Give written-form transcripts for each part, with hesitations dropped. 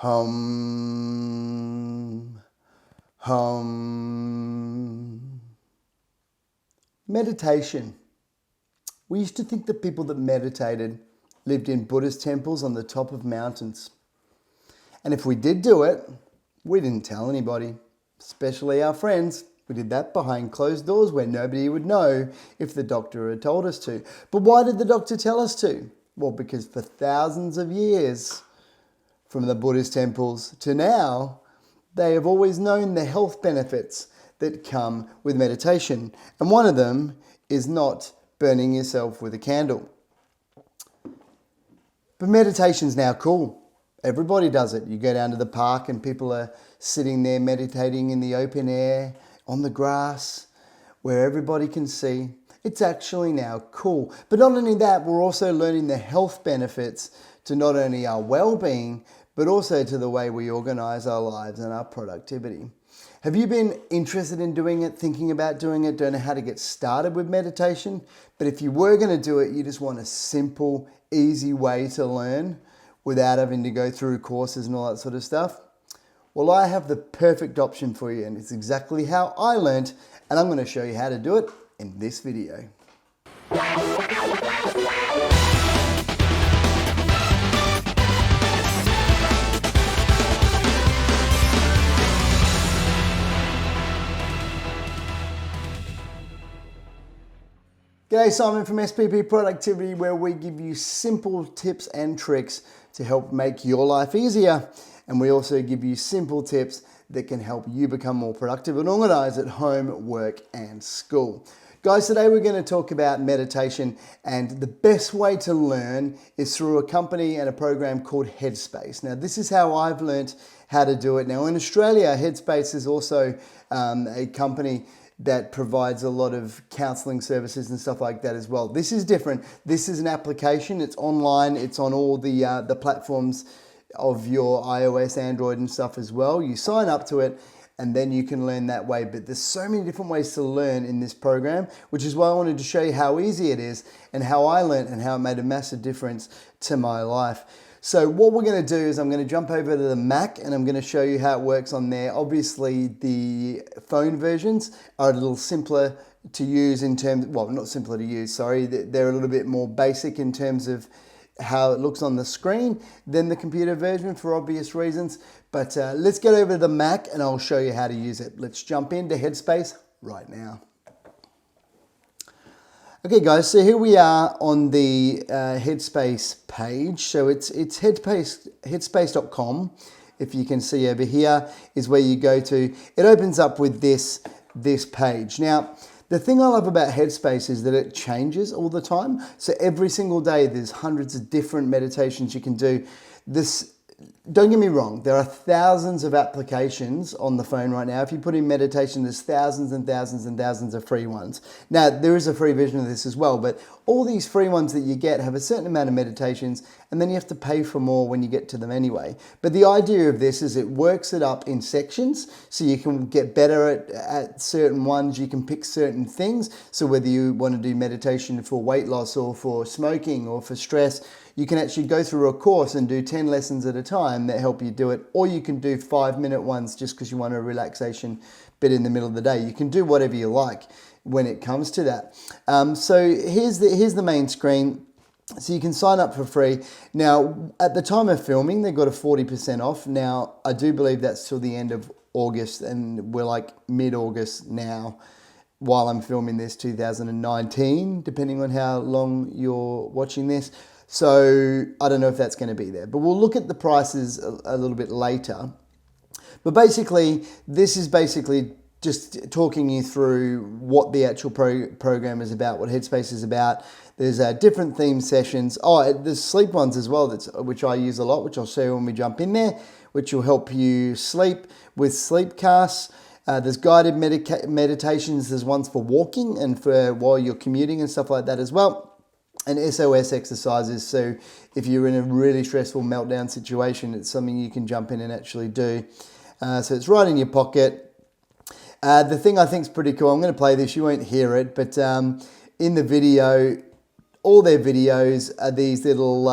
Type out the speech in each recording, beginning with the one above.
Hum, hum. Meditation. We used to think that people that meditated lived in Buddhist temples on the top of mountains. And if we did do it, we didn't tell anybody, especially our friends. We did that behind closed doors where nobody would know if the doctor had told us to. But why did the doctor tell us to? Well, because for thousands of years, from the Buddhist temples to now, they have always known the health benefits that come with meditation. And one of them is not burning yourself with a candle. But meditation's now cool. Everybody does it. You go down to the park and people are sitting there meditating in the open air, on the grass, where everybody can see. It's actually now cool. But not only that, we're also learning the health benefits to not only our well-being, but also to the way we organize our lives and our productivity. Have you been interested in doing it, thinking about doing it, don't know how to get started with meditation? But if you were going to do it, you just want a simple, easy way to learn without having to go through courses and all that sort of stuff? Well, I have the perfect option for you, and it's exactly how I learned, and I'm going to show you how to do it in this video. G'day, Simon from SPP Productivity, where we give you simple tips and tricks to help make your life easier. And we also give you simple tips that can help you become more productive and organized at home, work, and school. Guys, today we're going to talk about meditation, and the best way to learn is through a company and a program called Headspace. Now, this is how I've learned how to do it. Now, in Australia, Headspace is also a company that provides a lot of counseling services and stuff like that as well. This is different. This is an application. It's online. It's on all the platforms of your iOS, Android and stuff as well. You sign up to it and then you can learn that way. But there's so many different ways to learn in this program, which is why I wanted to show you how easy it is and how I learned and how it made a massive difference to my life. So what we're going to do is I'm going to jump over to the Mac and I'm going to show you how it works on there. Obviously, the phone versions are a little simpler to use in terms, well, not simpler to use, sorry. They're a little bit more basic in terms of how it looks on the screen than the computer version for obvious reasons. But let's get over to the Mac and I'll show you how to use it. Let's jump into Headspace right now. Okay guys, so here we are on the Headspace page. So it's headspace.com. If you can see over here is where you go to. It opens up with this page. Now, the thing I love about Headspace is that it changes all the time. So every single day there's hundreds of different meditations you can do. Don't get me wrong, there are thousands of applications on the phone right now. If you put in meditation, there's thousands and thousands and thousands of free ones. Now, there is a free version of this as well, but all these free ones that you get have a certain amount of meditations, and then you have to pay for more when you get to them anyway. But the idea of this is it works it up in sections, so you can get better at certain ones. You can pick certain things. So whether you want to do meditation for weight loss or for smoking or for stress, you can actually go through a course and do 10 lessons at a time that help you do it. Or you can do 5-minute ones just because you want a relaxation bit in the middle of the day. You can do whatever you like when it comes to that. So here's the main screen. So you can sign up for free. Now, at the time of filming, they got a 40% off. Now, I do believe that's till the end of August, and we're like mid-August now while I'm filming this, 2019, depending on how long you're watching this. So I don't know if that's going to be there, but we'll look at the prices a little bit later. But basically, this is basically just talking you through what the actual program is about, what Headspace is about. There's different theme sessions. Oh, there's sleep ones as well, which I use a lot, which I'll show you when we jump in there, which will help you sleep with sleep casts. There's guided meditations. There's ones for walking and for while you're commuting and stuff like that as well. And SOS exercises, so if you're in a really stressful meltdown situation, it's something you can jump in and actually do. So it's right in your pocket. The thing I think is pretty cool, I'm going to play this, you won't hear it, but in the video, all their videos are these little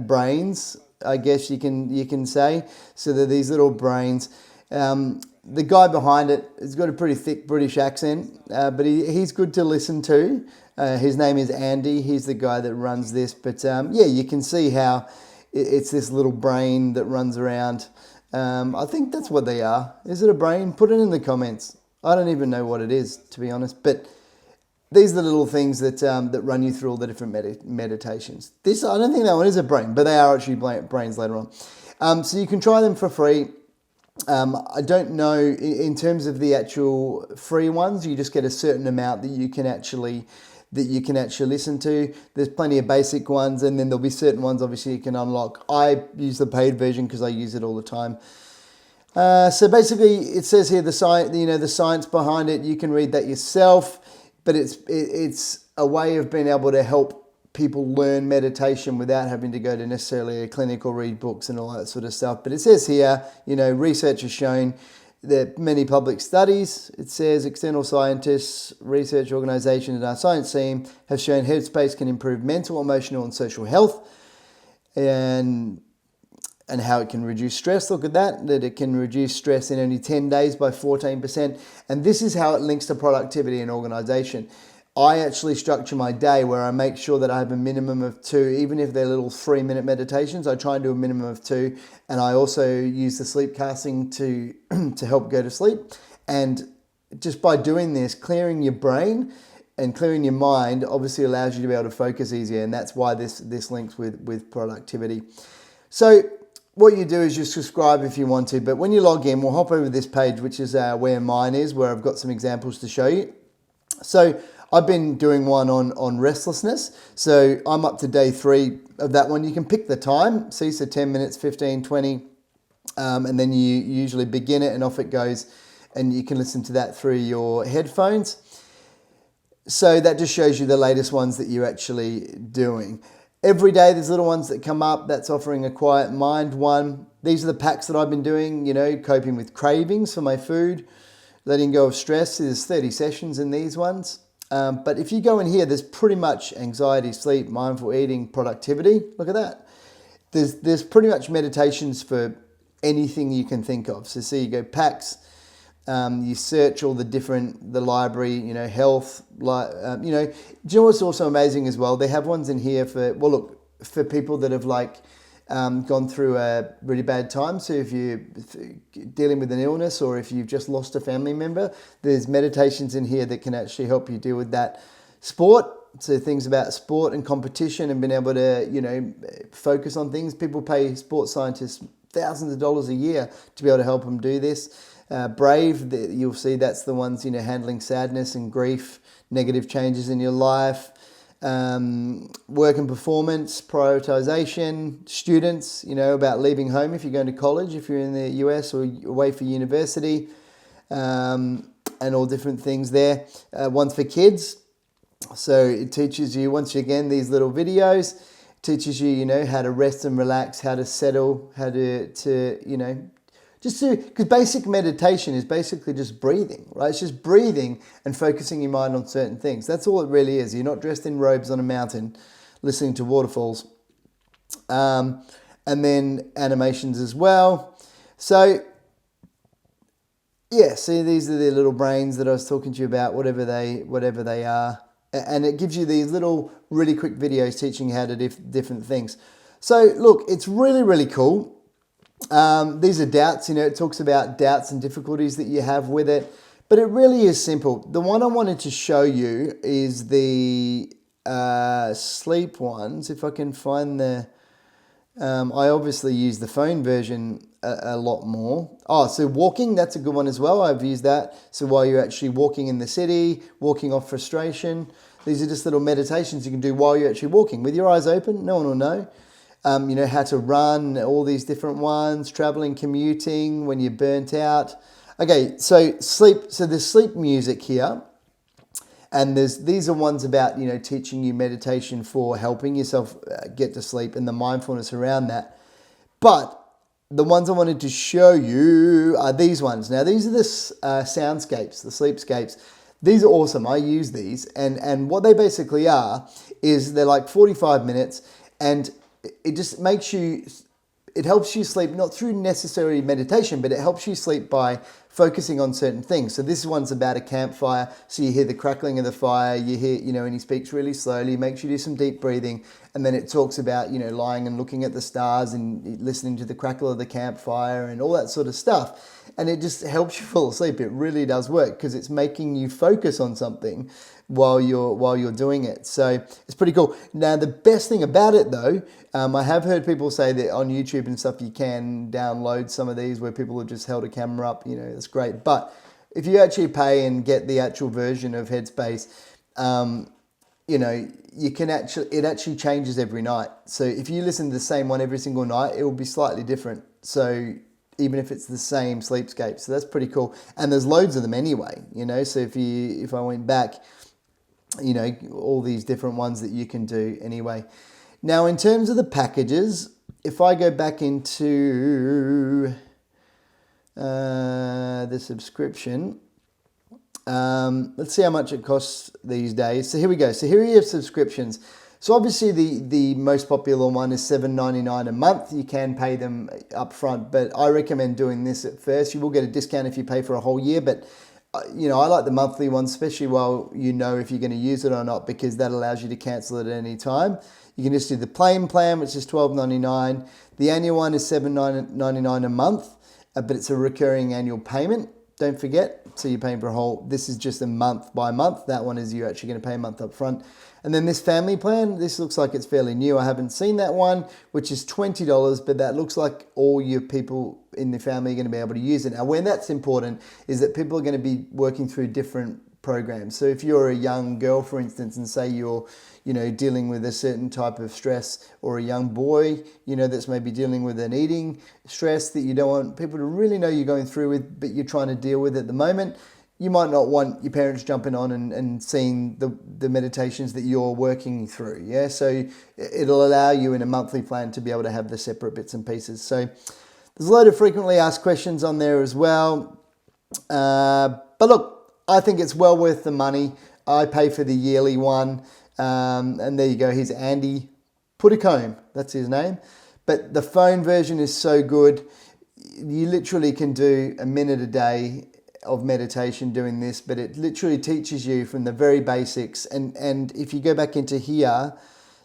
brains I guess you can say. So they're these little brains. The guy behind it has got a pretty thick British accent, but he's good to listen to. His name is Andy. He's the guy that runs this. But yeah, you can see how it's this little brain that runs around. I think that's what they are. Is it a brain? Put it in the comments. I don't even know what it is, to be honest. But these are the little things that run you through all the different meditations. This, I don't think that one is a brain, but they are actually brains later on. So you can try them for free. I don't know, in terms of the actual free ones, you just get a certain amount that you can actually listen to. There's plenty of basic ones, and then there'll be certain ones obviously you can unlock. I use the paid version because I use it all the time. So basically, it says here the science behind it. You can read that yourself, but it's a way of being able to help people learn meditation without having to go to necessarily a clinic or read books and all that sort of stuff. But it says here, research has shown that many public studies, it says external scientists, research organisations, and our science team have shown Headspace can improve mental, emotional, and social health, and how it can reduce stress. Look at that it can reduce stress in only 10 days by 14%. And this is how it links to productivity and organisation. I actually structure my day where I make sure that I have a minimum of 2, even if they're little 3-minute meditations. I try and do a minimum of 2, and I also use the sleep casting to help go to sleep. And just by doing this, clearing your brain and clearing your mind obviously allows you to be able to focus easier, and that's why this links with productivity. So what you do is you subscribe if you want to, but when you log in, we'll hop over this page, which is where mine is, where I've got some examples to show you. So I've been doing one on restlessness. So I'm up to day 3 of that one. You can pick the time. See, so 10 minutes, 15, 20. And then you usually begin it and off it goes. And you can listen to that through your headphones. So that just shows you the latest ones that you're actually doing. Every day there's little ones that come up. That's offering a quiet mind one. These are the packs that I've been doing, coping with cravings for my food, letting go of stress. There's 30 sessions in these ones. But if you go in here, there's pretty much anxiety, sleep, mindful eating, productivity. Look at that. There's pretty much meditations for anything you can think of. So see, you go packs, you search all the library, health, do you know what's also amazing as well? They have ones in here for people that have gone through a really bad time. So if you're dealing with an illness or if you've just lost a family member, there's meditations in here that can actually help you deal with that. Sport, so things about sport and competition and being able to, focus on things. People pay sports scientists thousands of dollars a year to be able to help them do this. Brave, you'll see that's the ones, handling sadness and grief, negative changes in your life. Work and performance, prioritization, students, about leaving home if you're going to college, if you're in the US or away for university, and all different things there. One's for kids. So it teaches you, once again, these little videos, teaches you, how to rest and relax, how to settle, how to because basic meditation is basically just breathing, right? It's just breathing and focusing your mind on certain things. That's all it really is. You're not dressed in robes on a mountain listening to waterfalls. And then animations as well. So, yeah, see, these are the little brains that I was talking to you about, whatever they are. And it gives you these little really quick videos teaching you how to do different things. So, look, it's really, really cool. These are doubts, it talks about doubts and difficulties that you have with it, but it really is simple. The one I wanted to show you is the sleep ones. If I can find I obviously use the phone version a lot more. Oh, so walking, that's a good one as well. I've used that. So while you're actually walking in the city, walking off frustration, these are just little meditations you can do while you're actually walking with your eyes open. No one will know. How to run, all these different ones, traveling, commuting, when you're burnt out. Okay, so sleep. So there's sleep music here. And these are ones about, teaching you meditation for helping yourself get to sleep and the mindfulness around that. But the ones I wanted to show you are these ones. Now, these are the soundscapes, the sleepscapes. These are awesome. I use these. And what they basically are is they're like 45 minutes and it just makes you it helps you sleep not through necessary meditation, but it helps you sleep by focusing on certain things. So this one's about a campfire. So you hear the crackling of the fire, you hear, and he speaks really slowly, makes you do some deep breathing. And then it talks about, lying and looking at the stars and listening to the crackle of the campfire and all that sort of stuff. And it just helps you fall asleep. It really does work because it's making you focus on something while you're doing it. So it's pretty cool. Now, the best thing about it though, I have heard people say that on YouTube and stuff, you can download some of these where people have just held a camera up, it's great. But if you actually pay and get the actual version of Headspace, it actually changes every night. So if you listen to the same one every single night, it will be slightly different. So even if it's the same sleepscape. So that's pretty cool. And there's loads of them anyway, so if I went back, all these different ones that you can do anyway. Now, in terms of the packages, if I go back into the subscription, let's see how much it costs these days. So here we go. So here you have subscriptions. So obviously the most popular one is $7.99 a month. You can pay them up front, but I recommend doing this at first. You will get a discount if you pay for a whole year, but I like the monthly one, especially while if you're going to use it or not, because that allows you to cancel it at any time. You can just do the plain plan, which is $12.99. The annual one is $7.99 a month, but it's a recurring annual payment. Don't forget. So you're paying for a whole. This is just a month by month. That one is you're actually going to pay a month up front. And then this family plan, this looks like it's fairly new. I haven't seen that one, which is $20, but that looks like all your people in the family are going to be able to use it. Now, when that's important is that people are going to be working through different programs. So if you're a young girl, for instance, and say you're, dealing with a certain type of stress, or a young boy, that's maybe dealing with an eating stress that you don't want people to really know you're going through with, but you're trying to deal with at the moment, you might not want your parents jumping on and seeing the meditations that you're working through. Yeah. So it'll allow you in a monthly plan to be able to have the separate bits and pieces. So there's a load of frequently asked questions on there as well. But look, I think it's well worth the money. I pay for the yearly one. And there you go. Here's Andy Puddicombe. That's his name. But the phone version is so good. You literally can do a minute a day of meditation doing this, but it literally teaches you from the very basics. And if you go back into here,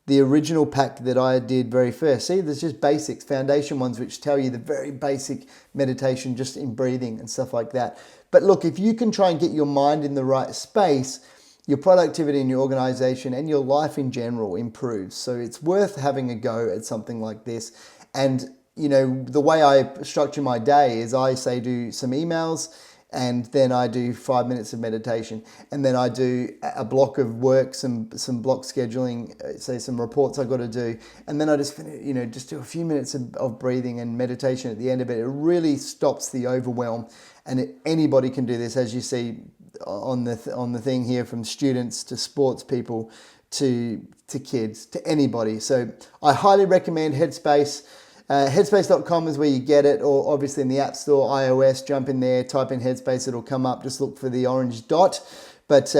the original pack that I did very first, see, there's just basics, foundation ones, which tell you the very basic meditation just in breathing and stuff like that. But look, if you can try and get your mind in the right space, your productivity and your organization and your life in general improves. So it's worth having a go at something like this. And, the way I structure my day is I say do some emails, and then I do 5 minutes of meditation, and then I do a block of work, some block scheduling, say some reports I got to do, and then I just finish, just do a few minutes of breathing and meditation at the end of it. It really stops the overwhelm, and anybody can do this, as you see on the thing here, from students to sports people to kids to anybody. So I highly recommend Headspace. Headspace.com is where you get it, or obviously in the App Store, iOS, jump in there, type in Headspace, it'll come up, just look for the orange dot. But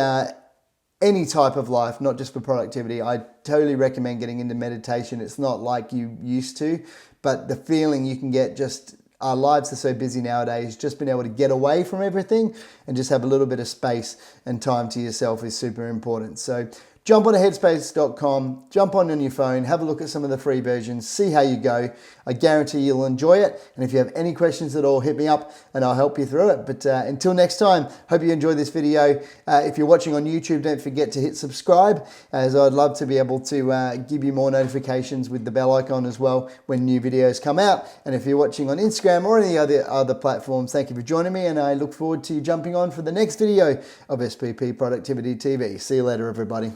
any type of life, not just for productivity, I totally recommend getting into meditation. It's not like you used to, but the feeling you can get, just our lives are so busy nowadays, just being able to get away from everything and just have a little bit of space and time to yourself is super important. So jump on to headspace.com, jump on your phone, have a look at some of the free versions, see how you go. I guarantee you'll enjoy it. And if you have any questions at all, hit me up and I'll help you through it. But until next time, hope you enjoyed this video. If you're watching on YouTube, don't forget to hit subscribe, as I'd love to be able to give you more notifications with the bell icon as well when new videos come out. And if you're watching on Instagram or any other platforms, thank you for joining me, and I look forward to jumping on for the next video of SPP Productivity TV. See you later, everybody.